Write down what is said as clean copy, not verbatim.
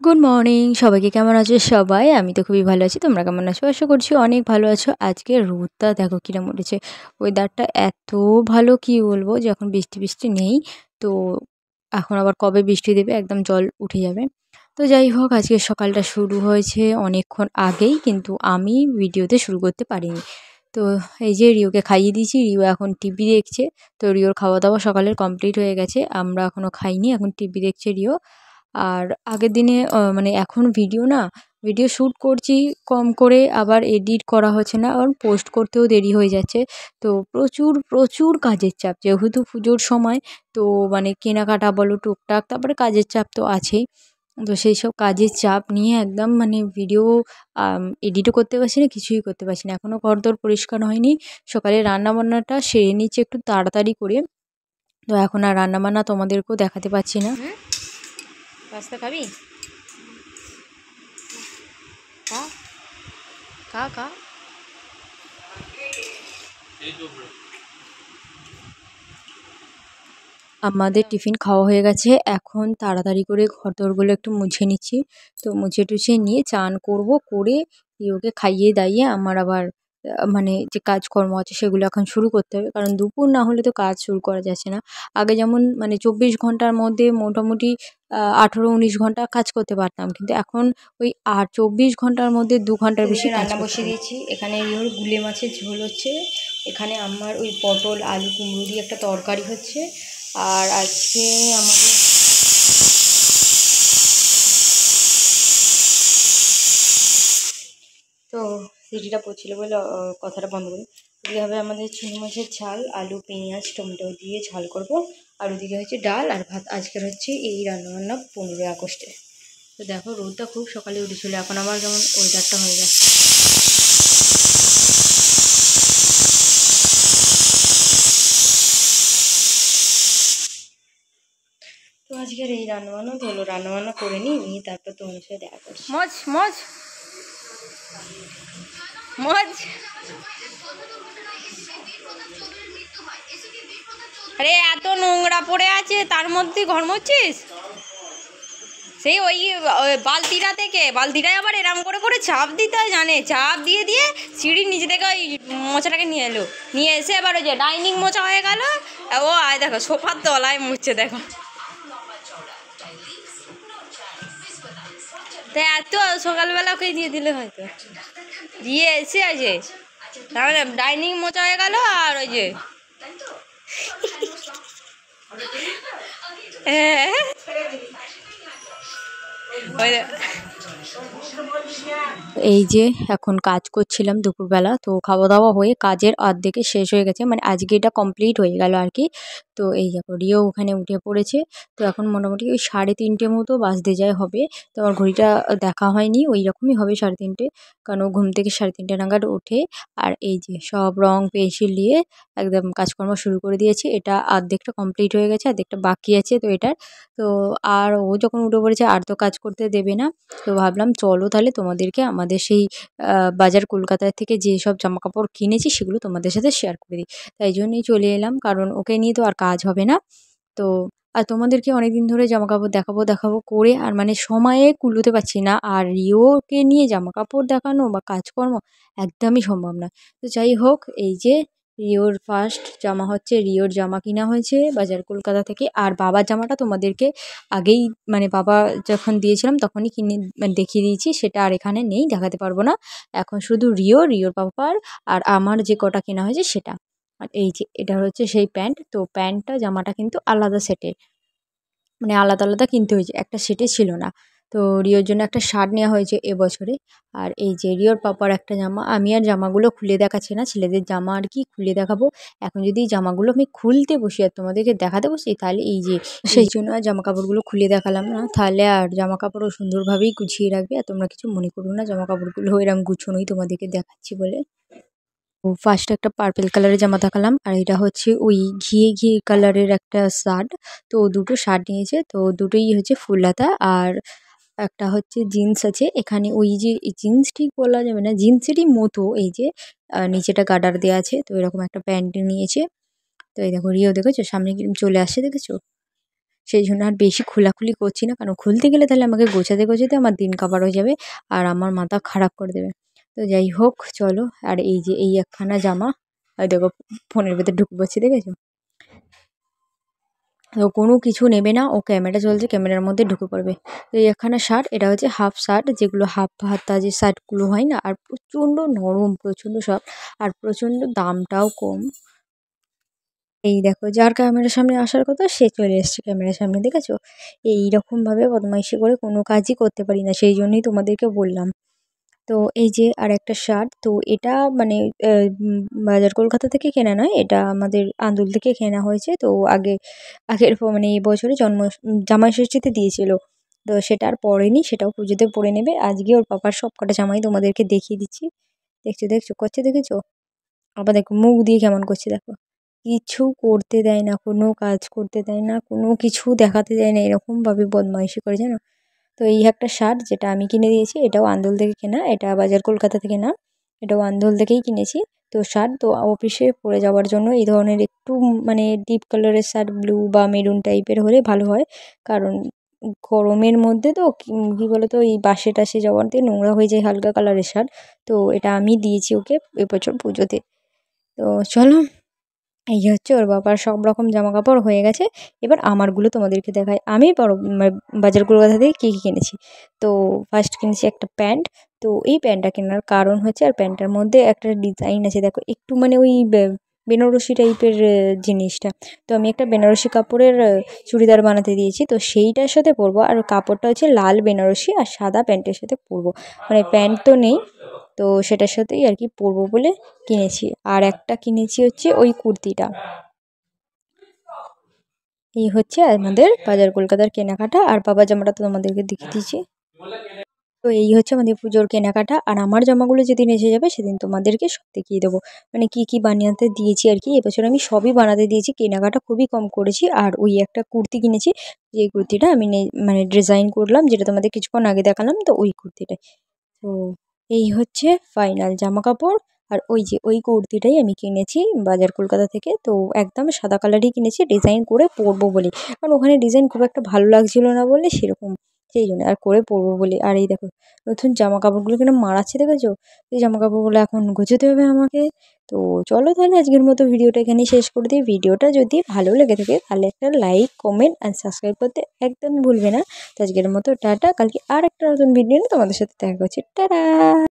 Good morning সবাইকে, কেমন আছো সবাই? আমি তো খুবই ভালো আছি। তোমরা কেমন আছো? আশা করছি অনেক ভালো আছো। আজকে রোদটা দেখো কিরম উঠেছে। ওয়েদারটা এত ভালো, কি বলবো, যে এখন বৃষ্টি বৃষ্টি নেই। তো এখন আবার কবে বৃষ্টি দেবে, একদম জল উঠে যাবে। তো যাই হোক, আজকে সকালটা শুরু হয়েছে অনেকক্ষণ আগেই, কিন্তু আমি ভিডিওতে শুরু করতে পারিনি। তো এই যে রিওকে খাইয়ে দিয়েছি, রিও এখন টিভি দেখছে। তো রিওর খাওয়া দাওয়া সকালের কমপ্লিট হয়ে গেছে, আমরা এখনও খাইনি, এখন টিভি দেখছে রিও। আর আগের দিনে মানে এখন ভিডিও শ্যুট করছি কম করে, আবার এডিট করা হচ্ছে না, আর পোস্ট করতেও দেরি হয়ে যাচ্ছে। তো প্রচুর প্রচুর কাজের চাপ, যেহেতু পুজোর সময়। তো মানে কেনাকাটা বলো, টুকটাক, তারপরে কাজের চাপ তো আছেই। তো সেই সব কাজের চাপ নিয়ে একদম মানে ভিডিও এডিটও করতে পারছি না, কিছুই করতে পারছি না। এখনও ঘরদোর পরিষ্কার হয়নি। সকালে রান্নাবান্নাটা সেরে নিচ্ছি একটু তাড়াতাড়ি করে। তো এখন আর রান্নাবান্না তোমাদেরকেও দেখাতে পারছি না। পাস্তা খাবি? খা খা খা। আমাদের টিফিন খাওয়া হয়ে গেছে, এখন তাড়াতাড়ি করে ঘরদোরগুলো একটু মুছে নিচ্ছি। তো মুছে টুছে নিয়ে চান করব, করে ওকে খাইয়ে দাইয়ে আমার আবার মানে যে কাজকর্ম আছে সেগুলো এখন শুরু করতে হবে, কারণ দুপুর না হলে তো কাজ শুরু করা যাচ্ছে না। আগে যেমন মানে 24 ঘন্টার মধ্যে মোটামুটি 18-19 ঘন্টা কাজ করতে পারতাম, কিন্তু এখন ওই 24 ঘন্টার মধ্যে 2 ঘন্টার বেশি রান্না বসিয়ে দিয়েছি। এখানে ওর গুলে মাছের ঝোল হচ্ছে, এখানে আমার ওই পটল আলু কুমড়ো দিয়ে একটা তরকারি হচ্ছে। আর আজকে আমাদের তো সিটিটা পড়ছিল বলে কথাটা বন্ধ করি। এদিকে হবে আমাদের চিংড়ি মাছের ঝাল, আলু পেঁয়াজ টমেটো দিয়ে ঝাল করব। আর ওদিকে হচ্ছে ডাল আর ভাত। আজকের হচ্ছে এই রান্নাবান্না 15ই আগস্টে। তো দেখো রোদটা খুব সকালে উঠেছিল, এখন আবার কেমন ওয়েদারটা হয়ে যাচ্ছে। তো আজকের এই রান্নাবান্না হলো, রান্নাবান্না করে নিই তারপর তোমার সাথে দেখা করছি। মজ মজ মজ। আরে এত নোংরা পড়ে আছে, তার মধ্যে ঘর মুছছিস? সেই ওই বালতিটায় আবার এরম করে করে চাপ দিতে জানে, চাপ দিয়ে দিয়ে সিঁড়ির নিচে থেকে ওই মোচাটাকে নিয়ে এলো, নিয়ে এসে এবার ওই যে ডাইনিং মোচা হয়ে গেল। ও আয় দেখো সোফার তলায় মুছছে, দেখো। তাই এত সকালবেলা ওকে দিয়ে দিলে হয়তো দিয়ে এসে আছে, তাহলে ডাইনিং মোচা হয়ে গেল। আর ওই যে হ্যাঁ এই যে এখন কাজ করছিলাম দুপুরবেলা, তো খাওয়া দাওয়া হয়ে কাজের অর্ধেকে শেষ হয়ে গেছে, মানে আজকে এটা কমপ্লিট হয়ে গেল আর কি। তো এই দেখো রিও ওখানে উঠে পড়েছে। তো এখন মোটামুটি ওই 3:30 মতো বাজতে যায় হবে। তো আমার ঘড়িটা দেখা হয়নি, ওই রকমই হবে 3:30, কারণ ও ঘুম থেকে 3:30 নাগাদ ওঠে। আর এই যে সব রং পেন্সিল দিয়ে একদম কাজকর্ম শুরু করে দিয়েছে। এটা অর্ধেকটা কমপ্লিট হয়ে গেছে, অর্ধেকটা বাকি আছে। তো এটার তো আর ও যখন উঠে পড়েছে আর তো কাজ করতে দেবে না। তো ভাবলাম চলো তাহলে তোমাদেরকে আমাদের সেই বাজার কলকাতা থেকে যেসব জামাকাপড় কিনেছি সেগুলো তোমাদের সাথে শেয়ার করে দিই। তাই জন্যই চলে এলাম, কারণ ওকে নিয়ে তো আর কাজ হবে না। তো আর তোমাদেরকে অনেকদিন ধরে জামাকাপড় দেখাবো দেখাবো করে আর মানে সময়ে কুলোতে পারছি না, আর রিওকে নিয়ে জামাকাপড় দেখানো বা কাজকর্ম একদমই সম্ভব না। তো যাই হোক, এই যে রিওর ফার্স্ট জামা হচ্ছে, রিওর জামা কিনা হয়েছে বাজার কলকাতা থেকে। আর বাবার জামাটা তোমাদেরকে আগেই মানে বাবা যখন দিয়েছিলাম তখনই কিনে মানে দেখিয়ে দিয়েছি, সেটা আর এখানে নেই, দেখাতে পারবো না। এখন শুধু রিওর বাবার আর আমার যে কটা কেনা হয়েছে সেটা। আর এই যে এটা হচ্ছে সেই প্যান্ট। তো প্যান্টটা জামাটা কিন্তু আলাদা সেটে, মানে আলাদা আলাদা কিনতে হয়েছে, একটা সেটে ছিল না। তো রিওর জন্য একটা শার্ট নেওয়া হয়েছে এবছরে। আর এই যে রিওর পাপার একটা জামা, আমি আর জামাগুলো খুলে দেখাচ্ছি না, ছেলেদের জামা আর কি খুলে দেখাবো। এখন যদি এই জামাগুলো আমি খুলতে বসি আর তোমাদেরকে দেখাতে বসি, তাহলে এই যে সেই জন্য আর জামা কাপড়গুলো খুলে দেখালাম না, তাহলে আর জামা কাপড়ও সুন্দরভাবেই গুছিয়ে রাখবে। আর তোমরা কিছু মনে করো না, জামা কাপড়গুলো এরম গুছোনোই তোমাদেরকে দেখাচ্ছি বলে। ও ফার্স্ট একটা পার্পেল কালারের জামা দেখালাম, আর এটা হচ্ছে ওই ঘিয়ে ঘিয়ে কালারের একটা শার্ট। তো দুটো শার্ট নিয়েছে, তো দুটোই হচ্ছে ফুল হাতা। আর একটা হচ্ছে জিন্স আছে এখানে, ওই যে জিন্স ঠিক বলা যাবে না, জিন্সেরই মতো। এই যে নিচেটা গার্ডার দেওয়া আছে, তো এরকম একটা প্যান্ট নিয়েছে। তো এই দেখো রিও দেখেছো সামনে কিরম চলে আসছে, দেখেছো? সেই জন্য আর বেশি খোলাখুলি করছি না, কারণ খুলতে গেলে তাহলে আমাকে গোছাতে গোছাতে আমার দিন কাবার হয়ে যাবে আর আমার মাথা খারাপ করে দেবে। তো যাই হোক চলো। আর এই যে এই একখানা জামা, আর দেখো ফোনের ভেতর ঢুকে পড়ছি, দেখেছো? তো কোনো কিছু নেবে না, ও ক্যামেরা চলছে, ক্যামেরার মধ্যে ঢুকে পড়বে। তো এই একখানা শার্ট, এটা হচ্ছে হাফ শার্ট, যেগুলো হাফ হাতা যে শার্টগুলো হয় না, আর প্রচণ্ড নরম, প্রচণ্ড সফট, আর প্রচণ্ড দামটাও কম। এই দেখো, যার ক্যামেরার সামনে আসার কথা সে চলে এসছে ক্যামেরার সামনে, দেখেছো? এইরকমভাবে বদমাইশি করে কোনো কাজই করতে পারি না, সেই জন্যই তোমাদেরকে বললাম। তো এই যে আর একটা শার্ট, তো এটা মানে বাজার কলকাতা থেকে কেনা নয়, এটা আমাদের আন্দুল থেকে কেনা হয়েছে। তো মানে এই বছরে জামাই ষষ্ঠীতে দিয়েছিল, তো সেটা আর পরেনি, সেটাও পুজোতে পরে নেবে। আজকে ওর পাপার সব কটা জামাই তোমাদেরকে দেখিয়ে দিচ্ছি। দেখছো দেখছো করছে, দেখেছো? আবার দেখো মুখ দিয়ে কেমন করছে, দেখো। কিছু করতে দেয় না, কোনো কাজ করতে দেয় না, কোনো কিছু দেখাতে দেয় না, এরকমভাবে বদমাইশি করে, জানো? তো এই একটা শার্ট যেটা আমি কিনে দিয়েছি, এটাও আন্দোল থেকে কেনা, এটা বাজার কলকাতা থেকে না, এটাও আন্দোল থেকেই কিনেছি। তো শার্ট তো অফিসে পরে যাওয়ার জন্য এই ধরনের একটু মানে ডিপ কালারের শার্ট, ব্লু বা মেরুন টাইপের হলে ভালো হয়, কারণ গরমের মধ্যে তো কী বলতো, এই বাসে টাসে যাওয়াতে নোংরা হয়ে যায় হালকা কালারের শার্ট। তো এটা আমি দিয়েছি ওকে এবছর পুজোতে। তো চলো, এই হচ্ছে ওর বাবার সব রকম জামাকাপড় হয়ে গেছে। এবার আমারগুলো তোমাদেরকে দেখাই, আমি বাজার কলকাতা থেকে কী কী কিনেছি। তো ফার্স্ট কিনেছি একটা প্যান্ট। তো এই প্যান্টটা কেনার কারণ হচ্ছে, আর প্যান্টটার মধ্যে একটা ডিজাইন আছে, দেখো একটু মানে ওই বেনারসি টাইপের জিনিসটা। তো আমি একটা বেনারসি কাপড়ের চুড়িদার বানাতে দিয়েছি, তো সেইটার সাথে পরবো। আর কাপড়টা হচ্ছে লাল বেনারসি আর সাদা প্যান্টের সাথে পরবো, মানে প্যান্ট তো নেই, তো সেটার সাথেই আর কি পরবো বলে কিনেছি। আর একটা কিনেছি হচ্ছে ওই কুর্তিটা। এই হচ্ছে আমাদের বাজার কলকাতার কেনাকাটা, আর বাবার জামাটা তো তোমাদেরকে দেখিয়ে দিয়েছি। তো এই হচ্ছে আমাদের পুজোর কেনাকাটা, আর আমার জামাগুলো যেদিন এসে যাবে সেদিন তোমাদেরকে সব দেখিয়ে দেবো, মানে কি কি বানাতে দিয়েছি আর কি। এবছর আমি সবই বানাতে দিয়েছি, কেনাকাটা খুবই কম করেছি। আর ওই একটা কুর্তি কিনেছি, যে কুর্তিটা আমি মানে ডিজাইন করলাম, যেটা তোমাদের কিছুক্ষণ আগে দেখালাম, তো ওই কুর্তিটাই। তো এই হচ্ছে ফাইনাল জামাকাপড়। আর ওই যে ওই কুর্তিটাই আমি কিনেছি বাজার কলকাতা থেকে, তো একদম সাদা কালারই কিনেছি ডিজাইন করে পরবো বলে, কারণ ওখানে ডিজাইন খুব একটা ভালো লাগছিল না বলে সেরকম, সেই জন্য আর করে পরবো বলে। আর এই দেখো নতুন জামা কাপড়গুলো কিনা মারাচ্ছে, দেখেছো? এই জামা কাপড়গুলো এখন গোছাতে হবে আমাকে। তো চলো তাহলে আজকের মতো ভিডিওটা এখানেই শেষ করে দিই। ভিডিওটা যদি ভালো লেগে থাকে তাহলে একটা লাইক, কমেন্ট আর সাবস্ক্রাইব করতে একদমই ভুলবে না। তো আজকের মতো টাটা, কালকে আর একটা নতুন ভিডিও নিয়ে তোমাদের সাথে দেখা করছি, টাটা।